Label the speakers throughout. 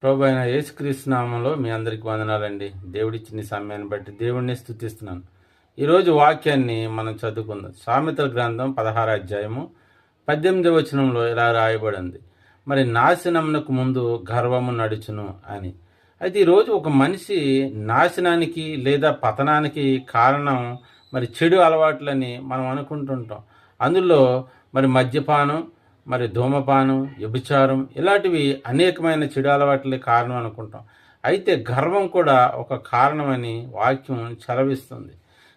Speaker 1: ప్రభు అయిన యేసుక్రీస్తు నామంలో మీ అందరికి వందనాలండి. దేవుడిచ్చిన సమయాన్ని బట్టి దేవుడిని స్తుతిస్తున్నాను. ఈరోజు వాక్యాన్ని మనం చదువుకుందాం. సామెతల గ్రంథం 16 అధ్యాయము 18 వచనంలో ఇలా రాయబడింది, మరి నాశనమునకు ముందు గర్వము నడుచును అని. అయితే ఈరోజు ఒక మనిషి నాశనానికి లేదా పతనానికి కారణం మరి చెడు అలవాట్లని మనం అనుకుంటుంటాం. అందులో మరి మద్యపానం, మరి ధూమపానం, వ్యభిచారం ఇలాంటివి అనేకమైన చెడు అలవాట్లే కారణం అనుకుంటాం. అయితే గర్వం కూడా ఒక కారణమని వాక్యం చలవిస్తుంది.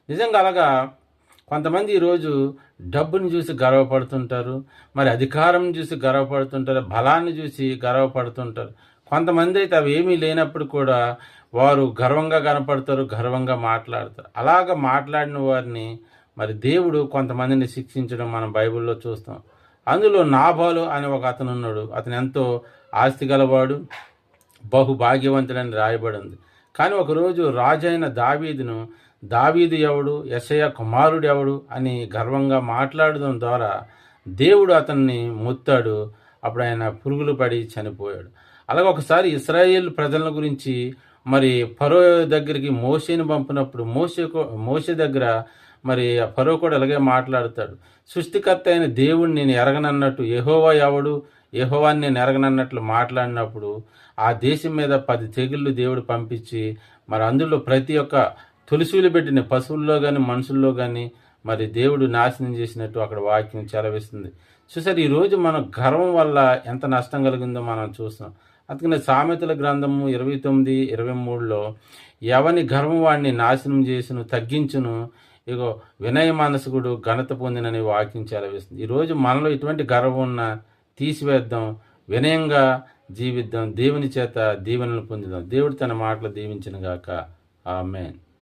Speaker 1: నిజంగా అలాగా కొంతమంది ఈరోజు డబ్బుని చూసి గర్వపడుతుంటారు, మరి అధికారం చూసి గర్వపడుతుంటారు, బలాన్ని చూసి గర్వపడుతుంటారు. కొంతమంది అయితే అవి ఏమీ లేనప్పుడు కూడా వారు గర్వంగా కనపడతారు, గర్వంగా మాట్లాడతారు. అలాగ మాట్లాడిన వారిని మరి దేవుడు కొంతమందిని శిక్షించడం మనం బైబిల్లో చూస్తాం. అందులో నాబాలు అనే ఒక అతను ఉన్నాడు. అతను ఎంతో ఆస్తి గలవాడు, బహుభాగ్యవంతుడని రాయబడింది. కానీ ఒకరోజు రాజైన దావీదు ఎవడు, యెషయా కుమారుడు ఎవడు అని గర్వంగా మాట్లాడడం ద్వారా దేవుడు అతన్ని ముత్తాడు. అప్పుడు ఆయన పురుగులు పడి చనిపోయాడు. అలాగే ఒకసారి ఇశ్రాయేల్ ప్రజల గురించి మరి ఫరో దగ్గరికి మోషేని పంపినప్పుడు మోషే దగ్గర మరి ఫరో కూడా ఇలాగే మాట్లాడతాడు. సృష్టికర్త అయిన దేవుడిని నేను ఎరగనన్నట్టు యెహోవా ఎవడు, యెహోవాని నేను ఎరగనన్నట్లు మాట్లాడినప్పుడు ఆ దేశం మీద 10 తెగుళ్ళు దేవుడు పంపించి మరి అందులో ప్రతి ఒక్క తొలిసూలు పెట్టిన పశువుల్లో కానీ మనుషుల్లో కానీ మరి దేవుడు నాశనం చేసినట్టు అక్కడ వాక్యం చెలవిస్తుంది. చూసారు, ఈరోజు మన గర్వం వల్ల ఎంత నష్టం కలిగిందో మనం చూస్తాం. అందుకని సామెతల గ్రంథము 29:23లో ఎవని గర్వం వాడిని నాశనం చేసును, తగ్గించును, ఇగో వినయ మనసుకుడు ఘనత పొందినని వాక్యం చెలవిస్తుంది. ఈరోజు మనలో ఇటువంటి గర్వం ఉన్న తీసివేద్దాం, వినయంగా జీవిద్దాం, దేవుని చేత దీవెనలు పొందుదాం. దేవుడు తన మాటలు దీవించిన గాక. ఆమేన్.